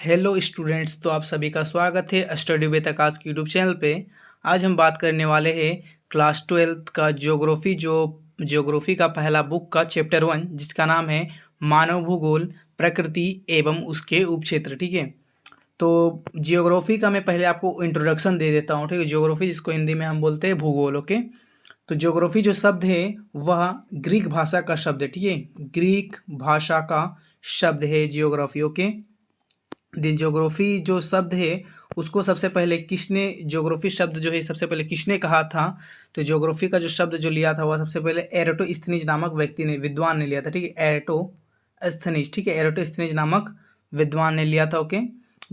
Hello students, तो आप सभी का स्वागत है स्टडी विद आकाश के यूट्यूब चैनल पे। आज हम बात करने वाले हैं क्लास 12th का ज्योग्राफी का पहला बुक का चैप्टर 1, जिसका नाम है मानव भूगोल, प्रकृति एवं उसके उपक्षेत्र। ठीक है, तो जियोग्राफी का मैं पहले आपको इंट्रोडक्शन दे देता हूँ। ठीक है, जियोग्राफी जिसको हिंदी में हम बोलते हैं भूगोल। ओके, तो ज्योग्राफी जो शब्द है वह ग्रीक भाषा का शब्द है। ठीक है, ग्रीक भाषा का शब्द है जियोग्राफी। ओके, दिन ज्योग्राफी जो शब्द है उसको सबसे पहले किसने, ज्योग्राफी शब्द जो है सबसे पहले किसने कहा था? तो ज्योग्राफी का जो शब्द जो लिया था वह सबसे पहले एराटोस्थनीज नामक व्यक्ति ने, विद्वान ने लिया था। ठीक है, एराटोस्थनीज। ठीक है, एराटोस्थनीज नामक विद्वान ने लिया था। ओके,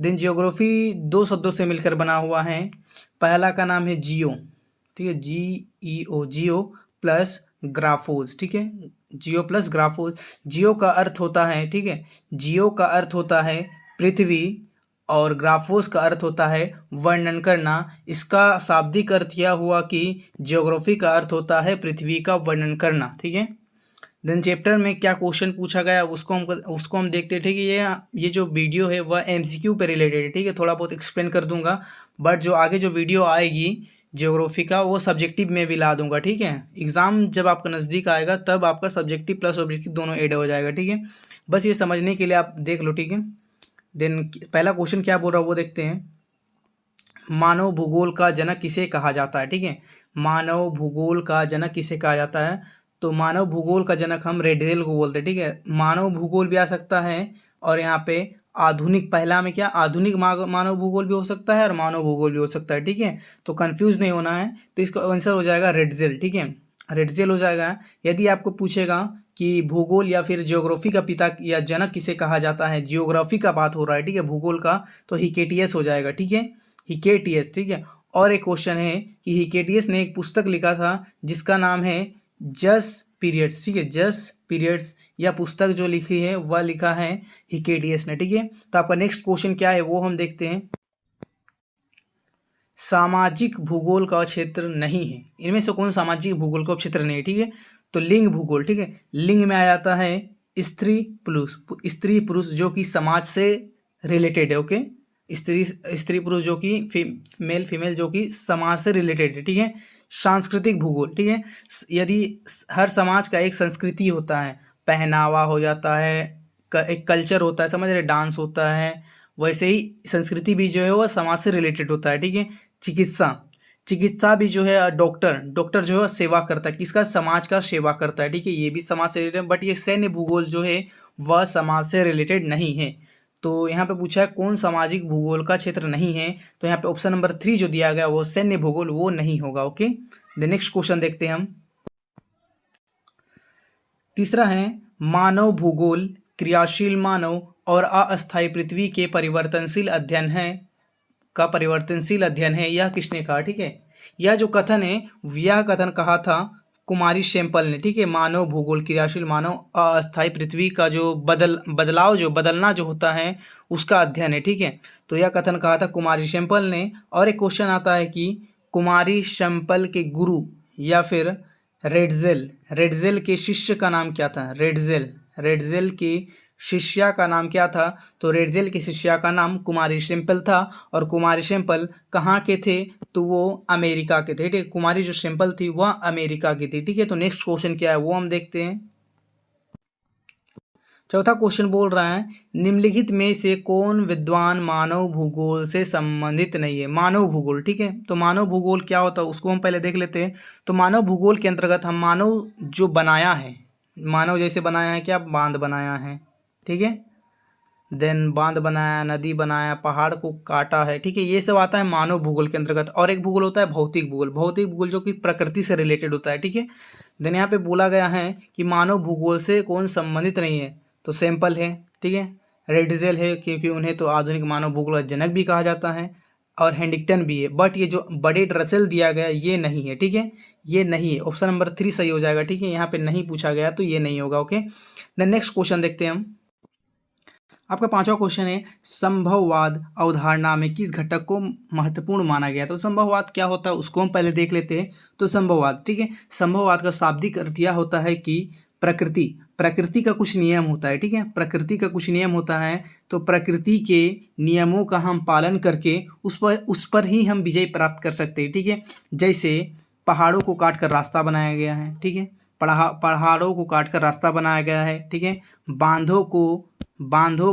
दिन ज्योग्राफी दो शब्दों से मिलकर बना हुआ है। पहला का नाम है जियो। ठीक है, GEO, जियो प्लस ग्राफोज। ठीक है, जियो प्लस ग्राफोज। जियो का अर्थ होता है, ठीक है, जियो का अर्थ होता है पृथ्वी, और ग्राफोस का अर्थ होता है वर्णन करना। इसका शाब्दिक अर्थ यह हुआ कि ज्योग्राफी का अर्थ होता है पृथ्वी का वर्णन करना। ठीक है, देन चैप्टर में क्या क्वेश्चन पूछा गया उसको हम देखते हैं। ठीक है, ये जो वीडियो है वह MCQ पे रिलेटेड है। ठीक है, थोड़ा बहुत एक्सप्लेन कर दूंगा, बट जो आगे जो वीडियो आएगी ज्योग्राफी का वो सब्जेक्टिव में भी ला दूंगा। ठीक है, एग्ज़ाम जब आपका नज़दीक आएगा तब आपका सब्जेक्टिव प्लस ऑब्जेक्टिव दोनों ऐड हो जाएगा। ठीक है, बस ये समझने के लिए आप देख लो। ठीक है, देन पहला क्वेश्चन क्या बोल रहा है वो देखते हैं। मानव भूगोल का जनक किसे कहा जाता है? ठीक है, मानव भूगोल का जनक किसे कहा जाता है? तो मानव भूगोल का जनक हम रेडजेल को बोलते हैं। ठीक है, मानव भूगोल भी आ सकता है, और यहाँ पे आधुनिक, पहला में क्या आधुनिक मानव भूगोल भी हो सकता है और मानव भूगोल भी हो सकता है। ठीक है, तो कंफ्यूज नहीं होना है। तो इसका आंसर हो जाएगा रेडजेल। ठीक है, रेडजेल हो जाएगा। यदि आपको पूछेगा कि भूगोल या फिर ज्योग्राफी का पिता या जनक किसे कहा जाता है, ज्योग्राफी का बात हो रहा है, ठीक है, भूगोल का, तो हिकेटियस हो जाएगा। ठीक है, हिकेटियस। ठीक है, और एक क्वेश्चन है कि हिकेटियस ने एक पुस्तक लिखा था जिसका नाम है जस पीरियड्स। ठीक है, जस पीरियड्स, यह पुस्तक जो लिखी है वह लिखा है हिकेटियस ने। ठीक है, तो आपका नेक्स्ट क्वेश्चन क्या है वो हम देखते हैं। सामाजिक भूगोल का क्षेत्र नहीं है, इनमें से कौन सामाजिक भूगोल का क्षेत्र नहीं है? ठीक है, तो लिंग भूगोल। ठीक है, लिंग में आ जाता है स्त्री पुरुष जो कि समाज से रिलेटेड है। ओके, स्त्री पुरुष जो कि मेल फीमेल जो कि समाज से रिलेटेड है। ठीक है, सांस्कृतिक भूगोल। ठीक है, यदि हर समाज का एक संस्कृति होता है, पहनावा हो जाता है, एक कल्चर होता है, समझ रहे, डांस होता है, वैसे ही संस्कृति भी जो है वह समाज से रिलेटेड होता है। ठीक है, चिकित्सा, चिकित्सा भी जो है, डॉक्टर जो है सेवा करता है, किसका? समाज का सेवा करता है। ठीक है, ये भी समाज से रिलेटेड, बट ये सैन्य भूगोल जो है वह समाज से रिलेटेड नहीं है। तो यहाँ पे पूछा है कौन सामाजिक भूगोल का क्षेत्र नहीं है, तो यहाँ पे ऑप्शन नंबर 3 जो दिया गया वो सैन्य भूगोल, वो नहीं होगा। ओके, द नेक्स्ट क्वेश्चन देखते हैं हम। तीसरा है मानव भूगोल क्रियाशील मानव और अस्थायी पृथ्वी के परिवर्तनशील अध्ययन है, यह किसने कहा? ठीक है, यह जो कथन है, यह कथन कहा था कुमारी शेम्पल ने। ठीक है, मानव भूगोल क्रियाशील मानव अस्थायी पृथ्वी का जो बदलना जो होता है उसका अध्ययन है। ठीक है, तो यह कथन कहा था कुमारी शेम्पल ने। और एक क्वेश्चन आता है कि कुमारी शेम्पल के गुरु या फिर रेडजेल के शिष्य का नाम क्या था? रेडजेल की शिष्या का नाम क्या था? तो रेडजेल की शिष्या का नाम कुमारी शेम्पल था, और कुमारी शेम्पल कहाँ के थे? तो वो अमेरिका के थे। ठीक है, कुमारी जो शेम्पल थी वह अमेरिका की थी। ठीक है, तो नेक्स्ट क्वेश्चन क्या है वो हम देखते हैं। चौथा क्वेश्चन बोल रहा है निम्नलिखित में से कौन विद्वान मानव भूगोल से संबंधित नहीं है? मानव भूगोल। ठीक है, तो मानव भूगोल क्या होता है उसको हम पहले देख लेते हैं। तो मानव भूगोल के अंतर्गत हम मानव जो बनाया है, मानव जैसे बनाया है, क्या बांध बनाया है, ठीक है, देन बांध बनाया, नदी बनाया, पहाड़ को काटा है। ठीक है, ये सब आता है मानव भूगोल के अंतर्गत। और एक भूगोल होता है भौतिक भूगोल जो कि प्रकृति से रिलेटेड होता है। ठीक है, देन यहाँ पे बोला गया है कि मानव भूगोल से कौन संबंधित नहीं है, तो सैंपल है। ठीक है, रेडजेल है क्योंकि उन्हें तो आधुनिक मानव भूगोल का जनक भी कहा जाता है, और हेंडिंगटन भी है, बट ये जो बड़े रसेल दिया गया ये नहीं है। ठीक है, ये नहीं है, ऑप्शन नंबर 3 सही हो जाएगा। ठीक है, यहाँ पे नहीं पूछा गया तो ये नहीं होगा। ओके, देन नेक्स्ट क्वेश्चन देखते हैं हम। आपका पांचवा क्वेश्चन है संभववाद अवधारणा में किस घटक को महत्वपूर्ण माना गया? तो संभववाद क्या होता है उसको हम पहले देख लेते हैं। तो संभववाद, ठीक है, संभववाद का शाब्दिक अर्थ यह होता है कि प्रकृति, प्रकृति का कुछ नियम होता है, ठीक है, प्रकृति का कुछ नियम होता है, तो प्रकृति के नियमों का हम पालन करके उस पर ही हम विजय प्राप्त कर सकते हैं, ठीक है। जैसे पहाड़ों को काट कर रास्ता बनाया गया है, ठीक है, पहाड़ों को काट कर रास्ता बनाया गया है, ठीक है, बांधों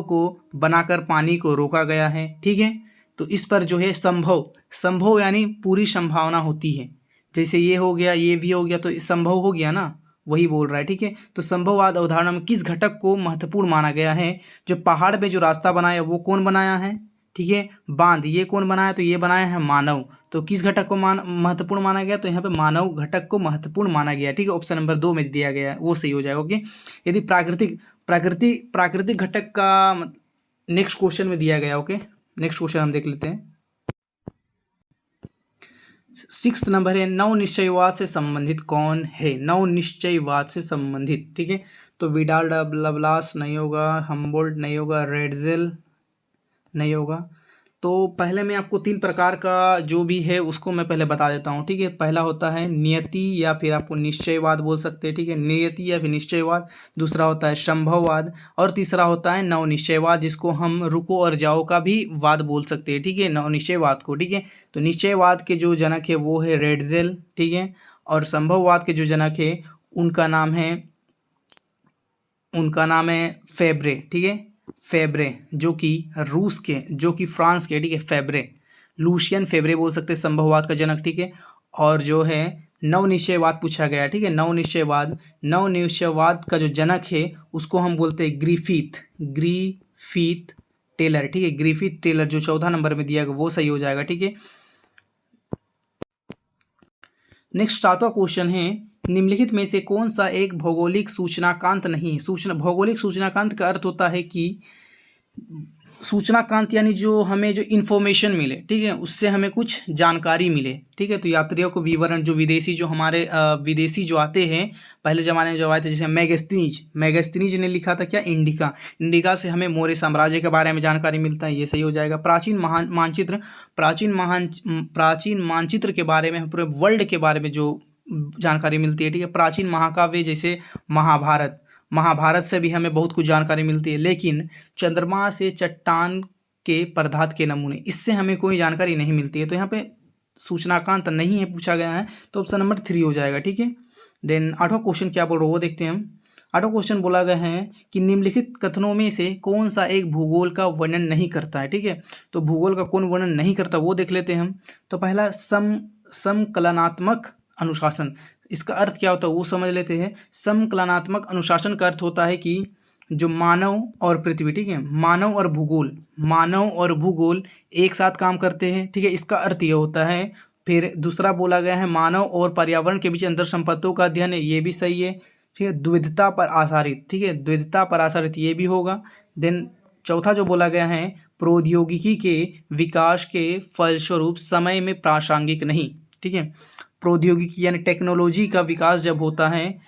को बनाकर पानी को रोका गया है, ठीक है। तो इस पर जो है संभव यानी पूरी संभावना होती है। जैसे ये हो गया, ये भी हो गया, तो संभव हो गया ना, वही बोल रहा है, ठीक है। तो संभववाद अवधारणा में किस घटक को महत्वपूर्ण माना गया है? जो पहाड़ पे जो रास्ता बनाया वो कौन बनाया है? ठीक है, बांध ये कौन बनाया? तो ये बनाया है मानव। तो किस घटक को महत्वपूर्ण माना गया? तो यहाँ पे मानव घटक को महत्वपूर्ण माना गया, ठीक है। ऑप्शन नंबर 2 में दिया गया है, वो सही हो जाएगा। ओके, यदि प्राकृतिक घटक का नेक्स्ट क्वेश्चन में दिया गया। ओके, नेक्स्ट क्वेश्चन हम देख लेते हैं। 6th नंबर है, नव निश्चयवाद से संबंधित कौन है? नव निश्चयवाद से संबंधित, ठीक है। तो विडाल लवलास नहीं होगा, हम्बोल्ट नहीं होगा, रेडजेल नहीं होगा। तो पहले मैं आपको 3 प्रकार का जो भी है उसको मैं पहले बता देता हूँ, ठीक है। पहला होता है नियति या फिर आपको निश्चयवाद बोल सकते हैं, ठीक है, नियति या फिर निश्चयवाद। दूसरा होता है संभववाद और तीसरा होता है नव निश्चयवाद, जिसको हम रुको और जाओ का भी वाद बोल सकते हैं, ठीक है, नव निश्चयवाद को, ठीक है। तो निश्चयवाद के जो जनक है वो है रेडजेल, ठीक है, और संभववाद के जो जनक है उनका नाम है फेब्रे, ठीक है, फेब्रे, जो कि फ्रांस के, ठीक है, फेब्रे, लूशियन फेब्रे बोल सकते हैं संभववाद का जनक, ठीक है। और जो है नवनिश्चयवाद पूछा गया, ठीक है, नवनिश्चयवाद का जो जनक है उसको हम बोलते हैं ग्रिफिथ टेलर, ठीक है, ग्रिफिथ टेलर, जो 14 नंबर में दिया गया वो सही हो जाएगा, ठीक है। नेक्स्ट 7वां क्वेश्चन है, निम्नलिखित में से कौन सा एक भौगोलिक सूचनाकांत नहीं है? भौगोलिक सूचनाकांत का अर्थ होता है कि सूचनाकांत यानी जो हमें जो इन्फॉर्मेशन मिले, ठीक है, उससे हमें कुछ जानकारी मिले, ठीक है। तो यात्रियों को विवरण, जो विदेशी जो आते हैं, पहले ज़माने में जो आए थे, जैसे मैगस्थनीज ने लिखा था क्या? इंडिका से हमें मौर्य साम्राज्य के बारे में जानकारी मिलता है, ये सही हो जाएगा। प्राचीन मानचित्र के बारे में, पूरे वर्ल्ड के बारे में जो जानकारी मिलती है, ठीक है। प्राचीन महाकाव्य जैसे महाभारत से भी हमें बहुत कुछ जानकारी मिलती है। लेकिन चंद्रमा से चट्टान के पदार्थ के नमूने, इससे हमें कोई जानकारी नहीं मिलती है। तो यहाँ पे सूचनाकांत नहीं है पूछा गया है, तो ऑप्शन नंबर 3 हो जाएगा, ठीक है। देन 8वां क्वेश्चन क्या बोल रहा है वो देखते हैं हम। 8वां क्वेश्चन बोला गया है कि निम्नलिखित कथनों में से कौन सा एक भूगोल का वर्णन नहीं करता है, ठीक है। तो भूगोल का कौन वर्णन नहीं करता वो देख लेते हैं हम। तो पहला समकलनात्मक अनुशासन, इसका अर्थ क्या होता है वो समझ लेते हैं। समकलनात्मक अनुशासन का अर्थ होता है कि जो मानव और पृथ्वी, ठीक है, मानव और भूगोल एक साथ काम करते हैं, ठीक है, इसका अर्थ ये होता है। फिर दूसरा बोला गया है मानव और पर्यावरण के बीच अंतर संबंधों का अध्ययन है, ये भी सही है, ठीक है। द्विविधता पर आधारित, ठीक है, द्विविधता पर आधारित, ये भी होगा। देन चौथा जो बोला गया है, प्रौद्योगिकी के विकास के फलस्वरूप समय में प्रासंगिक नहीं, ठीक है। प्रौद्योगिकी यानी टेक्नोलॉजी का विकास जब होता है,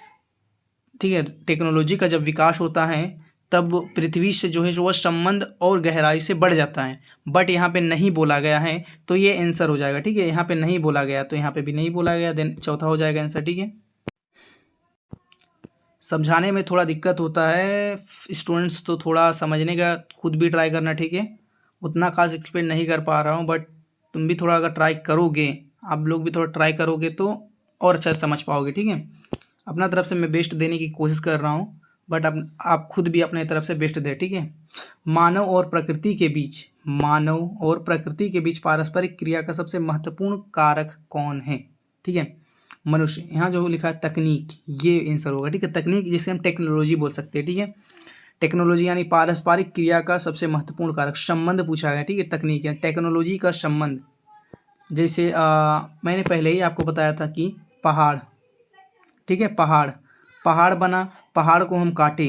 ठीक है, टेक्नोलॉजी का जब विकास होता है तब पृथ्वी से जो है वह संबंध और गहराई से बढ़ जाता है। बट यहाँ पे नहीं बोला गया है, तो ये आंसर हो जाएगा, ठीक है। यहाँ पे नहीं बोला गया तो यहाँ पे भी नहीं बोला गया, देन चौथा हो जाएगा आंसर, ठीक है। समझाने में थोड़ा दिक्कत होता है स्टूडेंट्स, तो थोड़ा समझने का खुद भी ट्राई करना, ठीक है। उतना खास एक्सप्लेन नहीं कर पा रहा हूँ, बट तुम भी थोड़ा अगर ट्राई करोगे, आप लोग भी थोड़ा ट्राई करोगे तो और अच्छा समझ पाओगे, ठीक है। अपना तरफ से मैं बेस्ट देने की कोशिश कर रहा हूँ, बट अब आप खुद भी अपने तरफ से बेस्ट दें, ठीक है। मानव और प्रकृति के बीच पारस्परिक क्रिया का सबसे महत्वपूर्ण कारक कौन है? ठीक है, मनुष्य। यहाँ जो लिखा है तकनीक, ये आंसर होगा, ठीक है। तकनीक जिसे हम टेक्नोलॉजी बोल सकते हैं, ठीक है। टेक्नोलॉजी यानी पारस्परिक क्रिया का सबसे महत्वपूर्ण कारक, संबंध पूछा गया, ठीक है। तकनीक या टेक्नोलॉजी का संबंध, जैसे मैंने पहले ही आपको बताया था कि पहाड़, ठीक है, पहाड़ बना, पहाड़ को हम काटे,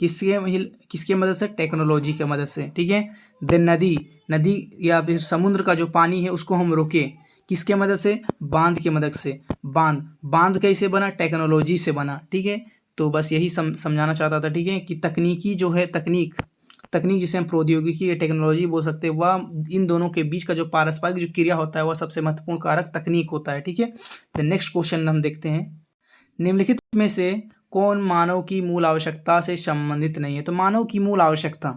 किसके मदद से? टेक्नोलॉजी के मदद से, ठीक है। देन नदी या फिर समुद्र का जो पानी है उसको हम रोके, किसके मदद से? बांध के मदद से। बांध कैसे बना? टेक्नोलॉजी से बना, ठीक है। तो बस यही समझाना चाहता था, ठीक है, कि तकनीकी जो है, तकनीक जिसे हम प्रौद्योगिकी या टेक्नोलॉजी बोल सकते हैं, वह इन दोनों के बीच का जो पारस्परिक जो क्रिया होता है वह सबसे महत्वपूर्ण कारक तकनीक होता है, ठीक है। द नेक्स्ट क्वेश्चन हम देखते हैं, निम्नलिखित में से कौन मानव की मूल आवश्यकता से संबंधित नहीं है? तो मानव की मूल आवश्यकता,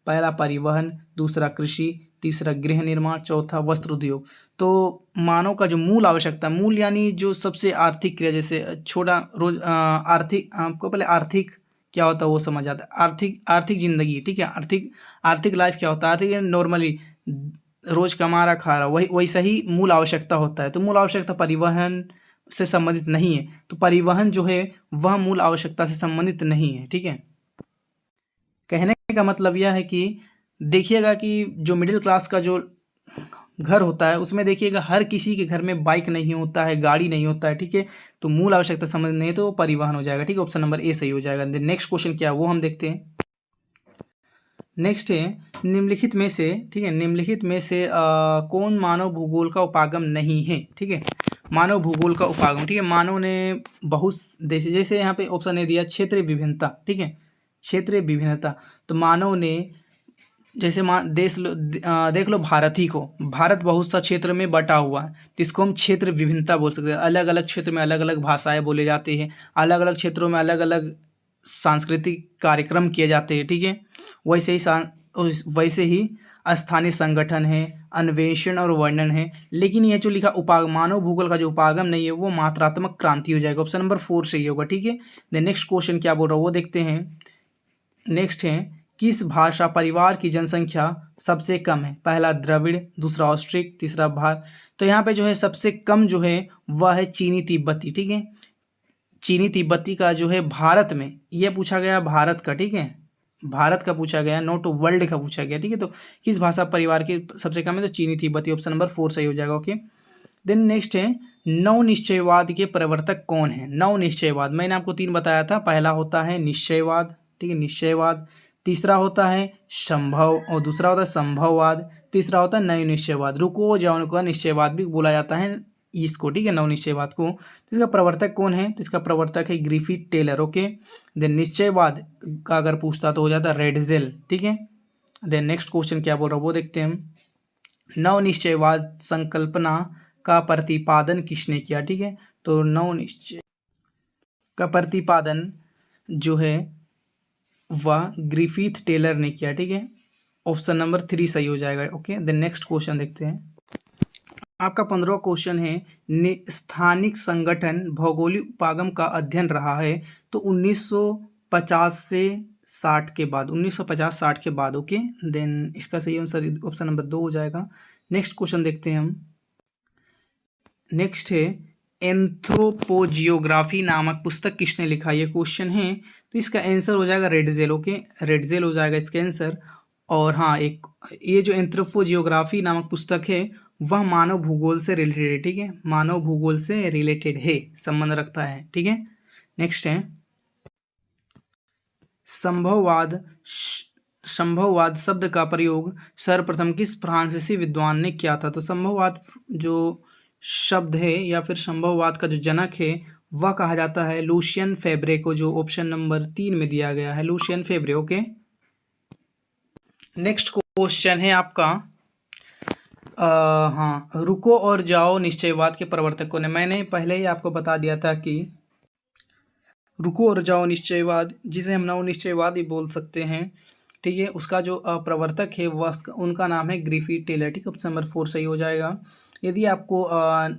पहला परिवहन, दूसरा कृषि, तीसरा गृह निर्माण, चौथा वस्त्र उद्योग। तो मानव का जो मूल आवश्यकता, मूल यानी जो सबसे आर्थिक क्रिया, जैसे छोटा रोज आर्थिक, आपको पहले आर्थिक क्या होता है वो समझ आता है। आर्थिक जिंदगी, ठीक है, आर्थिक लाइफ क्या होता है? आर्थिक नॉर्मली रोज कमा रहा खा रहा, वही वैसा ही मूल आवश्यकता होता है। तो मूल आवश्यकता परिवहन से संबंधित नहीं है, तो परिवहन जो है वह मूल आवश्यकता से संबंधित नहीं है, ठीक है। कहने का मतलब यह है कि देखिएगा कि जो मिडिल क्लास का जो घर होता है उसमें देखिएगा हर किसी के घर में बाइक नहीं होता है, गाड़ी नहीं होता है, ठीक है। तो मूल आवश्यकता समझ नहीं है तो वो परिवहन हो जाएगा, ठीक है। ऑप्शन नंबर ए सही हो जाएगा। नेक्स्ट क्वेश्चन क्या है वो हम देखते हैं। नेक्स्ट है निम्नलिखित में से, ठीक है, निम्नलिखित में से कौन मानव भूगोल का उपागम नहीं है, ठीक है। मानव भूगोल का उपागम, ठीक है। मानव ने बहुत जैसे यहाँ पे ऑप्शन ने दिया क्षेत्रीय विभिन्नता, ठीक है, क्षेत्रीय विभिन्नता। तो मानव ने जैसे देख लो भारत ही को, भारत बहुत सा क्षेत्र में बटा हुआ है, तो इसको हम क्षेत्र विभिन्नता बोल सकते हैं। अलग अलग क्षेत्र में अलग अलग भाषाएं बोले जाते हैं, अलग अलग क्षेत्रों में अलग अलग सांस्कृतिक कार्यक्रम किए जाते हैं, ठीक है। वैसे ही स्थानीय संगठन है, अन्वेषण और वर्णन है। लेकिन ये जो लिखा मानव भूगोल का जो उपागम नहीं है वो मात्रात्मक क्रांति हो जाएगा। ऑप्शन नंबर 4 सही होगा, ठीक है। नेक्स्ट क्वेश्चन क्या बोल रहा है वो देखते हैं। नेक्स्ट है किस भाषा परिवार की जनसंख्या सबसे कम है? पहला द्रविड़, दूसरा ऑस्ट्रिक, तीसरा तो यहाँ पे जो है सबसे कम जो है वह है चीनी तिब्बती, ठीक है। चीनी तिब्बती का जो है भारत में, यह पूछा गया भारत का, ठीक है, भारत का पूछा गया, नॉट वर्ल्ड का पूछा गया, ठीक है। तो किस भाषा परिवार की सबसे कम है? तो चीनी तिब्बती। ऑप्शन नंबर 4 सही हो जाएगा, ओके। देन नेक्स्ट है नव निश्चयवाद के प्रवर्तक कौन है? नव निश्चयवाद मैंने आपको 3 बताया था। पहला होता है निश्चयवाद, ठीक है, निश्चयवाद। तीसरा होता है संभव, और दूसरा होता है संभववाद। तीसरा होता है नव निश्चयवाद। रुको जाओ का निश्चयवाद भी बोला जाता है इसको, ठीक है, नव निश्चयवाद को। तो इसका प्रवर्तक कौन है? तो इसका प्रवर्तक है ग्रिफिथ टेलर, ओके। देन निश्चयवाद का अगर पूछता तो हो जाता रेडजेल, ठीक है। देन नेक्स्ट क्वेश्चन क्या बोल रहा है वो देखते हैं हम। नव निश्चयवाद संकल्पना का प्रतिपादन किसने किया? ठीक है, तो नव निश्चय का प्रतिपादन जो है वह ग्रिफिथ टेलर ने किया, ठीक है। ऑप्शन नंबर 3 सही हो जाएगा, ओके। देन नेक्स्ट क्वेश्चन देखते हैं। आपका 15वां क्वेश्चन है स्थानिक संगठन भौगोलिक उपागम का अध्ययन रहा है तो 1950 से 60 के बाद, 1950-60 के बाद, ओके। देन इसका सही आंसर ऑप्शन नंबर 2 हो जाएगा। नेक्स्ट क्वेश्चन देखते हैं हम। नेक्स्ट है एंथ्रोपोजियोग्राफी नामक पुस्तक किसने लिखा? ये क्वेश्चन है, तो इसका आंसर हो जाएगा रेडजेल, ओके, रेडजेल हो जाएगा इसका आंसर। और हाँ, एक ये जो एंथ्रोपोजियोग्राफी नामक पुस्तक है वह मानव भूगोल से रिलेटेड है, ठीक है, मानव भूगोल से रिलेटेड है, संबंध रखता है, ठीक है। नेक्स्ट है संभववाद। संभववाद शब्द का प्रयोग सर्वप्रथम किस फ्रांसीसी विद्वान ने किया था? तो संभववाद जो शब्द है या फिर संभववाद का जो जनक है वह कहा जाता है लूशियन फेब्रे को, जो ऑप्शन नंबर 3 में दिया गया है, लूशियन फेब्रे, ओके। नेक्स्ट क्वेश्चन है आपका हाँ, रुको और जाओ निश्चयवाद के प्रवर्तकों ने। मैंने पहले ही आपको बता दिया था कि रुको और जाओ निश्चयवाद, जिसे हम नव निश्चयवाद ही बोल सकते हैं, ठीक है, उसका जो प्रवर्तक है वह उनका नाम है ग्रिफिथ टेलर, ठीक है। ऑप्शन नंबर 4 सही हो जाएगा। यदि आपको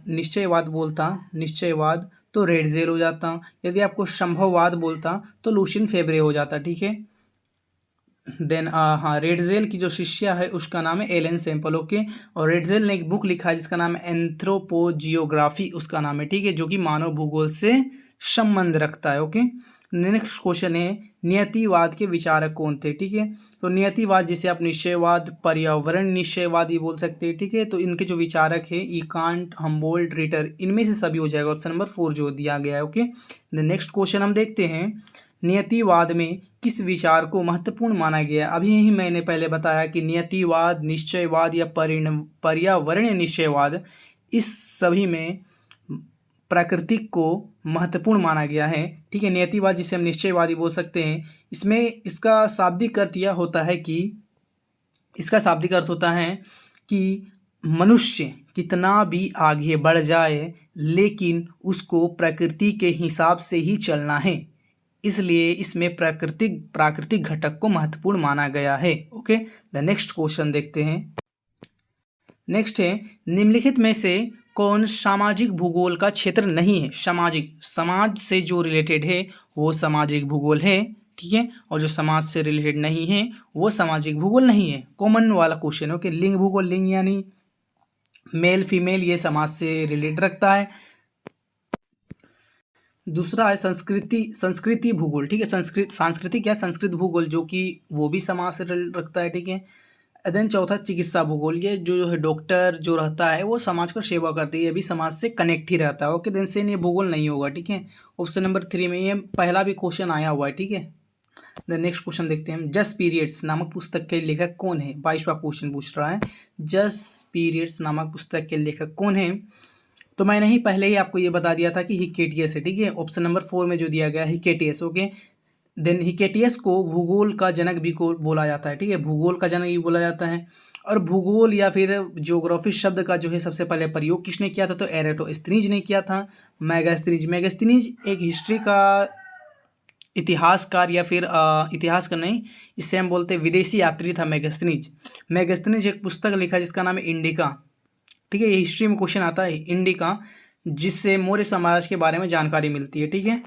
निश्चयवाद बोलता निश्चयवाद तो रेडजेल हो जाता, यदि आपको संभववाद बोलता तो लूशियन फेब्रे हो जाता, ठीक है। देन हाँ, रेडजेल की जो शिष्या है उसका नाम है एलन सैंपल, ओके। और रेडजेल ने एक बुक लिखा है जिसका नाम है एंथ्रोपोजियोग्राफी, उसका नाम है, ठीक है, जो कि मानव भूगोल से संबंध रखता है, ओके। नेक्स्ट क्वेश्चन है नियतिवाद के विचारक कौन थे? ठीक है, तो नियतिवाद जिसे आप निश्चयवाद, पर्यावरण निश्चयवाद ये बोल सकते हैं, ठीक है। तो इनके जो विचारक है इकांट, हम्बोल्ट, रिटर, इनमें से सभी हो जाएगा, ऑप्शन नंबर 4 जो दिया गया है, ओके। नेक्स्ट क्वेश्चन हम देखते हैं नियतिवाद में किस विचार को महत्वपूर्ण माना गया? अभी ही मैंने पहले बताया कि नियतिवाद, निश्चयवाद या पर्यावरणीय निश्चयवाद, इस सभी में प्राकृतिक को महत्वपूर्ण माना गया है, ठीक है। नियतिवाद जिसे हम निश्चयवादी बोल सकते हैं, इसमें इसका शाब्दिक अर्थ यह होता है कि मनुष्य कितना भी आगे बढ़ जाए लेकिन उसको प्रकृति के हिसाब से ही चलना है, इसलिए इसमें प्राकृतिक घटक को महत्वपूर्ण माना गया है। ओके, द नेक्स्ट क्वेश्चन देखते हैं। नेक्स्ट है, निम्नलिखित में से कौन सामाजिक भूगोल का क्षेत्र नहीं है? समाज से जो रिलेटेड है वो सामाजिक भूगोल है, ठीक है, और जो समाज से रिलेटेड नहीं है वो सामाजिक भूगोल नहीं है। कॉमन वाला क्वेश्चन है। ओके, लिंग भूगोल, लिंग यानी मेल फीमेल, ये समाज से रिलेटेड रखता है। दूसरा है संस्कृति भूगोल, ठीक है, सांस्कृतिक या संस्कृत भूगोल, जो कि वो भी समाज से रिलेटेड रखता है, ठीक है। देन चौथा चिकित्सा भूगोल, ये जो है डॉक्टर जो रहता है वो समाज का सेवा करती है, ये भी समाज से कनेक्ट ही रहता है। ओके, देन से ये भूगोल नहीं होगा, ठीक है। ऑप्शन नंबर 3 में ये पहला भी क्वेश्चन आया हुआ है, ठीक है। द नेक्स्ट क्वेश्चन देखते हैं। जस्ट पीरियड्स नामक पुस्तक के लेखक कौन है? 22वां क्वेश्चन पूछ रहा है, जस्ट पीरियड्स नामक पुस्तक के लेखक कौन है? तो मैंने ही पहले ही आपको ये बता दिया था कि हिकेटियस है, ठीक है। ऑप्शन नंबर 4 में जो दिया गया हिकेटियस। ओके, देन हिकेटियस को भूगोल का जनक भी को बोला जाता है, ठीक है, भूगोल का जनक भी बोला जाता है। और भूगोल या फिर ज्योग्राफी शब्द का जो है सबसे पहले प्रयोग किसने किया था? तो एराटोस्थेनीज ने किया था। मैगस्थनीज एक हिस्ट्री का इतिहासकार या फिर इतिहास का नहीं, इससे हम बोलते हैं विदेशी यात्री था मैगस्थनीज एक पुस्तक लिखा जिसका नाम है इंडिका, ठीक है। ये हिस्ट्री में क्वेश्चन आता है इंडिका, जिससे मौर्य साम्राज्य के बारे में जानकारी मिलती है, ठीक है।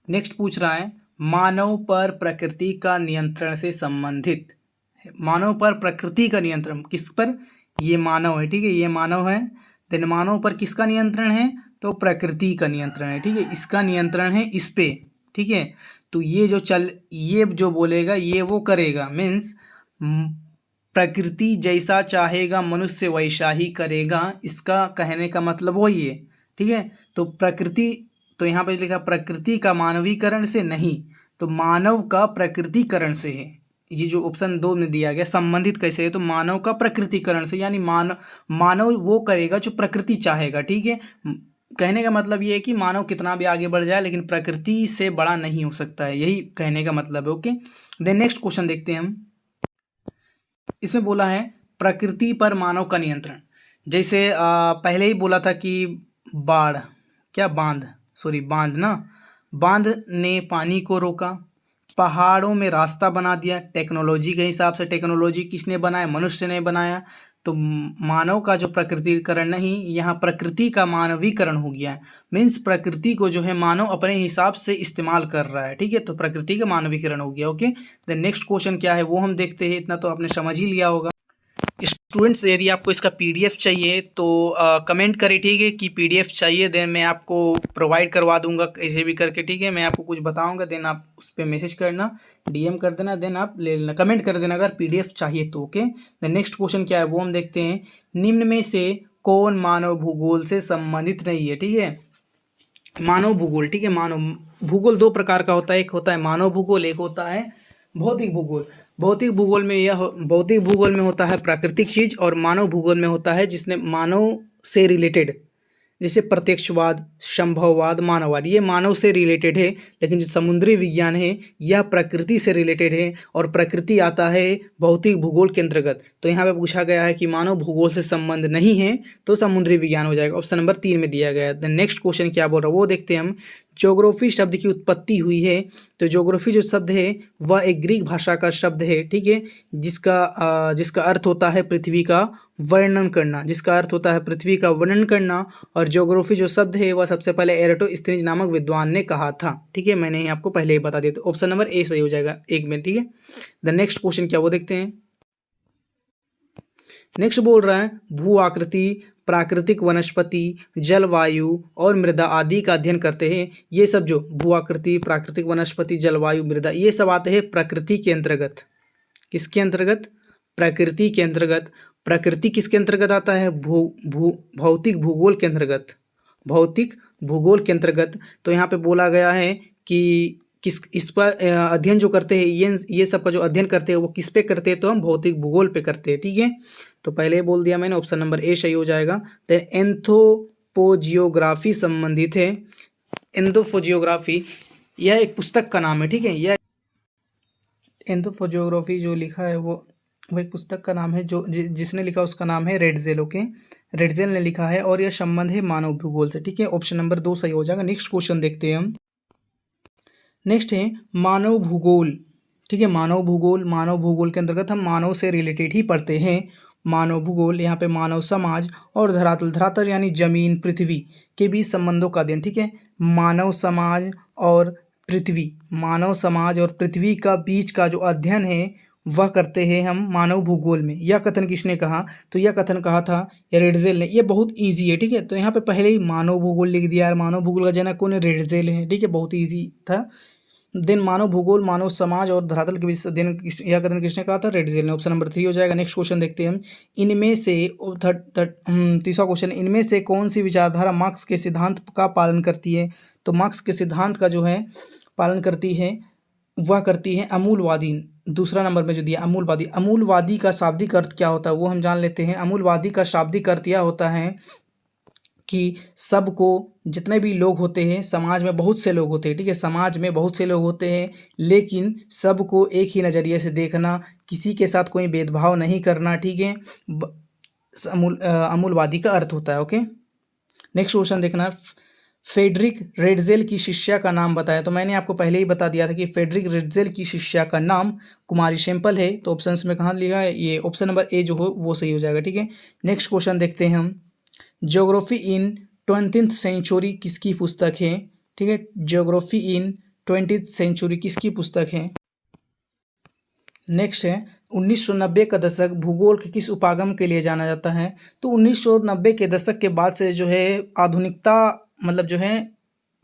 नेक्स्ट पूछ रहा है, मानव पर प्रकृति का नियंत्रण से संबंधित। मानव पर प्रकृति का नियंत्रण किस पर? ये मानव है, ठीक है, ये मानव है। देन मानव पर किसका नियंत्रण है? तो प्रकृति का नियंत्रण है, ठीक है, इसका नियंत्रण है इस पे, ठीक है। तो ये जो बोलेगा ये वो करेगा, मीन्स प्रकृति जैसा चाहेगा मनुष्य वैसा ही करेगा, इसका कहने का मतलब वही है, ठीक है। तो प्रकृति, तो यहाँ पे लिखा प्रकृति का मानवीकरण से नहीं, तो मानव का प्रकृतिकरण से है। ये जो ऑप्शन 2 में दिया गया संबंधित कैसे है, तो मानव का प्रकृतिकरण से, यानी मानव वो करेगा जो प्रकृति चाहेगा, ठीक है। कहने का मतलब ये है कि मानव कितना भी आगे बढ़ जाए लेकिन प्रकृति से बड़ा नहीं हो सकता है, यही कहने का मतलब है। ओके, देन नेक्स्ट क्वेश्चन देखते हैं हम। इसमें बोला है प्रकृति पर मानव का नियंत्रण। जैसे पहले ही बोला था कि बांध ने पानी को रोका, पहाड़ों में रास्ता बना दिया। टेक्नोलॉजी के हिसाब से टेक्नोलॉजी किसने बनाया? मनुष्य ने बनाया। तो मानव का जो प्रकृतिकरण नहीं, यहाँ प्रकृति का मानवीकरण हो गया है। मीन्स प्रकृति को जो है मानव अपने हिसाब से इस्तेमाल कर रहा है, ठीक है, तो प्रकृति का मानवीकरण हो गया। ओके, द नेक्स्ट क्वेश्चन क्या है वो हम देखते हैं। इतना तो आपने समझ ही लिया होगा। स्टूडेंट्स, यदि आपको इसका पीडीएफ चाहिए तो कमेंट करें, ठीक है, कि पीडीएफ चाहिए, देन मैं आपको प्रोवाइड करवा दूंगा कैसे भी करके, ठीक है। मैं आपको कुछ बताऊंगा, देन आप उस पर मैसेज करना, डीएम कर देना, देन आप ले लेना, कमेंट कर देना अगर पीडीएफ चाहिए तो। ओके, द नेक्स्ट क्वेश्चन क्या है वो हम देखते हैं। निम्न में से कौन मानव भूगोल से संबंधित नहीं है? ठीक है, मानव भूगोल, ठीक है, मानव भूगोल 2 प्रकार का होता है, एक होता है मानव भूगोल, एक होता है भौतिक भूगोल। भौतिक भूगोल में होता है प्राकृतिक चीज, और मानव भूगोल में होता है जिसने मानव से रिलेटेड, जैसे प्रत्यक्षवाद, संभववाद, मानववाद, ये मानव से रिलेटेड है। लेकिन जो समुद्री विज्ञान है यह प्रकृति से रिलेटेड है, और प्रकृति आता है भौतिक भूगोल के अंतर्गत। तो यहाँ पे पूछा गया है कि मानव भूगोल से संबंध नहीं है तो समुद्री विज्ञान हो जाएगा, ऑप्शन नंबर 3 में दिया गया है। द नेक्स्ट क्वेश्चन क्या बोल रहा है वो देखते हैं हम। ज्योग्राफी शब्द की उत्पत्ति हुई है, तो ज्योग्राफी जो शब्द है वह एक ग्रीक भाषा का शब्द है, ठीक है, जिसका अर्थ होता है पृथ्वी का वर्णन करना, और ज्योग्राफी जो शब्द है वह सबसे पहले एराटोस्थेनीज नामक विद्वान ने कहा था, ठीक है, मैंने ही आपको पहले ही बता दिया। तो ऑप्शन नंबर ए सही हो जाएगा 1 में, ठीक है। द नेक्स्ट क्वेश्चन क्या वो देखते हैं। नेक्स्ट बोल रहा है भू आकृति, प्राकृतिक वनस्पति, जलवायु और मृदा आदि का अध्ययन करते हैं। ये सब जो भू आकृति, प्राकृतिक वनस्पति, जलवायु, मृदा, ये सब आते हैं प्रकृति के अंतर्गत। किसके अंतर्गत? प्रकृति के अंतर्गत। प्रकृति किसके अंतर्गत आता है? भौतिक भूगोल के अंतर्गत। भौतिक भूगोल के अंतर्गत। तो यहाँ पे बोला गया है कि इस पर अध्ययन जो करते हैं, ये सब का जो अध्ययन करते हैं वो किस पे करते हैं? तो हम भौतिक भूगोल पे करते हैं, ठीक है। तो पहले बोल दिया मैंने, ऑप्शन नंबर ए सही हो जाएगा। देन एंथ्रोपोजियोग्राफी संबंधित है। एंथ्रोपोजियोग्राफी यह एक पुस्तक का नाम है, ठीक है। यह एंथ्रोपोजियोग्राफी जो लिखा है वो वो एक पुस्तक का नाम है जो जिसने लिखा उसका नाम है रेडजेल। ओके, रेडजेल ने लिखा है और यह संबंध है मानव भूगोल से। ठीक है, ऑप्शन नंबर 2 सही हो जाएगा। नेक्स्ट क्वेश्चन देखते हैं हम। नेक्स्ट है मानव भूगोल। ठीक है, मानव भूगोल, मानव भूगोल के अंतर्गत हम मानव से रिलेटेड ही पढ़ते हैं। मानव भूगोल यहाँ पे मानव समाज और धरातल, धरातल यानी जमीन पृथ्वी के बीच संबंधों का अध्ययन। ठीक है, मानव समाज और पृथ्वी, मानव समाज और पृथ्वी का बीच का जो अध्ययन है वह करते हैं हम मानव भूगोल में। यह कथन किसने कहा? तो यह कथन कहा था रेडजेल ने। ये बहुत इजी है। ठीक है, तो यहाँ पे पहले ही मानव भूगोल लिख दिया यार, मानव भूगोल का जनक कौन है? रेडजेल है। ठीक है, बहुत इजी था। देन मानव भूगोल, मानव समाज और धरातल के बीच अध्ययन यह कथन किसने कहा था? रेडजेल ने। ऑप्शन नंबर 3 हो जाएगा। नेक्स्ट क्वेश्चन देखते हैं हम। इनमें से तीसरा क्वेश्चन, इनमें से कौन सी विचारधारा मार्क्स के सिद्धांत का पालन करती है? तो मार्क्स के सिद्धांत का जो है पालन करती है, वह करती है अमूलवादी। दूसरा नंबर में जो दिया अमूलवादी। अमूलवादी का शाब्दिक अर्थ क्या होता है वो हम जान लेते हैं। अमूलवादी का शाब्दिक अर्थ यह होता है कि सबको, जितने भी लोग होते हैं समाज में, बहुत से लोग होते हैं। ठीक है, समाज में बहुत से लोग होते हैं, लेकिन सबको एक ही नज़रिए से देखना, किसी के साथ कोई भेदभाव नहीं करना। ठीक है, अमूलवादी का अर्थ होता है। ओके, नेक्स्ट क्वेश्चन देखना। फेडरिक रेडजेल की शिष्या का नाम बताया। तो मैंने आपको पहले ही बता दिया था कि फेडरिक रेडजेल की शिष्या का नाम कुमारी सेम्पल है। तो ऑप्शंस में कहाँ लिखा है? ये ऑप्शन नंबर ए जो हो वो सही हो जाएगा। ठीक है, नेक्स्ट क्वेश्चन देखते हैं हम। ज्योग्राफी इन 20th सेंचुरी किसकी पुस्तक है? ठीक है, ज्योग्राफी इन 20th सेंचुरी किसकी पुस्तक है? नेक्स्ट है 1990 का दशक भूगोल के किस उपागम के लिए जाना जाता है? तो 1990 के दशक के बाद से जो है आधुनिकता, मतलब जो है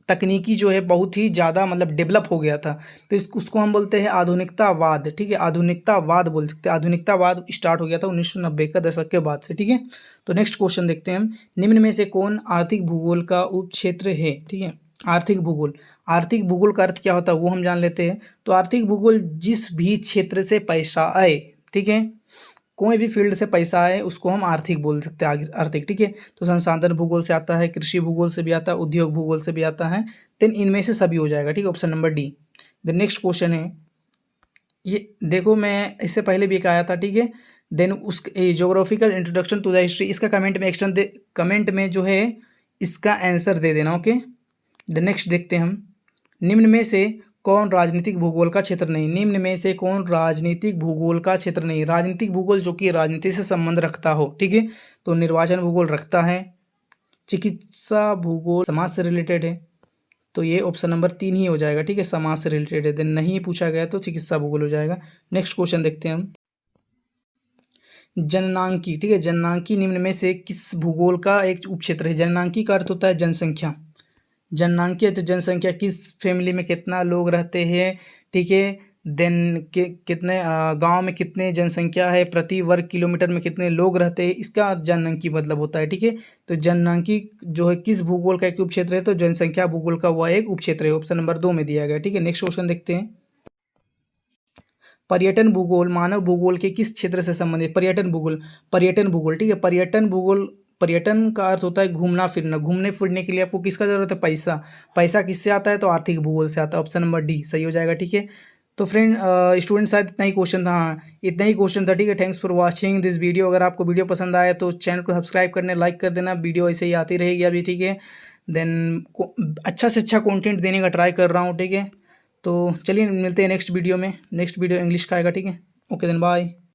तकनीकी जो है बहुत ही ज़्यादा मतलब डेवलप हो गया था। तो उसको हम बोलते हैं आधुनिकतावाद। ठीक है, आधुनिकतावाद बोल सकते हैं। आधुनिकतावाद स्टार्ट हो गया था 1990 का दशक के बाद से। ठीक है, तो नेक्स्ट क्वेश्चन देखते हैं हम। निम्न में से कौन आर्थिक भूगोल का उपक्षेत्र है? ठीक है, आर्थिक भूगोल, आर्थिक भूगोल का अर्थ क्या होता है वो हम जान लेते हैं। तो आर्थिक भूगोल जिस भी क्षेत्र से पैसा आए, ठीक है, कोई भी फील्ड से पैसा आए उसको हम आर्थिक बोल सकते हैं, आर्थिक। ठीक है, तो संसाधन भूगोल से आता है, कृषि भूगोल से भी आता है, उद्योग भूगोल से भी आता है। देन इनमें से सभी हो जाएगा। ठीक है, option number D. Then next question है, ये देखो मैं इससे पहले भी एक आया था। ठीक है, देन उस geographical introduction to the history, इसका कमेंट में कमेंट में जो है इसका आंसर दे देना। ओके, देन नेक्स्ट देखते हैं हम। निम्न में से कौन राजनीतिक भूगोल का क्षेत्र नहीं? निम्न में से कौन राजनीतिक भूगोल का क्षेत्र नहीं? राजनीतिक भूगोल जो कि राजनीति से संबंध रखता हो। ठीक है, तो निर्वाचन भूगोल रखता है, चिकित्सा भूगोल समाज से रिलेटेड है, तो ये ऑप्शन नंबर 3 ही हो जाएगा। ठीक है, समाज से रिलेटेड है। देन नहीं पूछा गया तो चिकित्सा भूगोल हो जाएगा। नेक्स्ट क्वेश्चन देखते हैं हम। जननांकी। ठीक है, जननांकी निम्न में से किस भूगोल का एक उपक्षेत्र है? जननांकी का अर्थ होता है जनसंख्या। जननांकीय तो जनसंख्या, किस फैमिली में कितना लोग रहते हैं। ठीक है, देन कितने गांव में कितने जनसंख्या है, प्रति वर्ग किलोमीटर में कितने लोग रहते हैं, इसका जननांकी मतलब होता है। ठीक है, तो जननांकी जो है किस भूगोल का एक उपक्षेत्र है? तो जनसंख्या भूगोल का वह एक उपक्षेत्र है। ऑप्शन नंबर 2 में दिया गया। ठीक है, नेक्स्ट क्वेश्चन देखते हैं। पर्यटन भूगोल मानव भूगोल के किस क्षेत्र से संबंधित? पर्यटन भूगोल, पर्यटन भूगोल। ठीक है, पर्यटन भूगोल, पर्यटन का अर्थ होता है घूमना फिरना। घूमने फिरने के लिए आपको किसका जरूरत है? पैसा। पैसा किससे आता है? तो आर्थिक भूगोल से आता है। ऑप्शन नंबर डी सही हो जाएगा। ठीक है, तो फ्रेंड स्टूडेंट शायद इतना ही क्वेश्चन था। हाँ, इतना ही क्वेश्चन था। ठीक है, thanks for watching this video. अगर आपको वीडियो पसंद आए तो चैनल को सब्सक्राइब करने, लाइक कर देना। वीडियो ऐसे ही आती रहेगी अभी। ठीक है, देन अच्छा से अच्छा कंटेंट देने का ट्राई कर रहा हूँ। ठीक है, तो चलिए मिलते हैं नेक्स्ट वीडियो में। नेक्स्ट वीडियो इंग्लिश का आएगा। ठीक है, ओके देन बाय।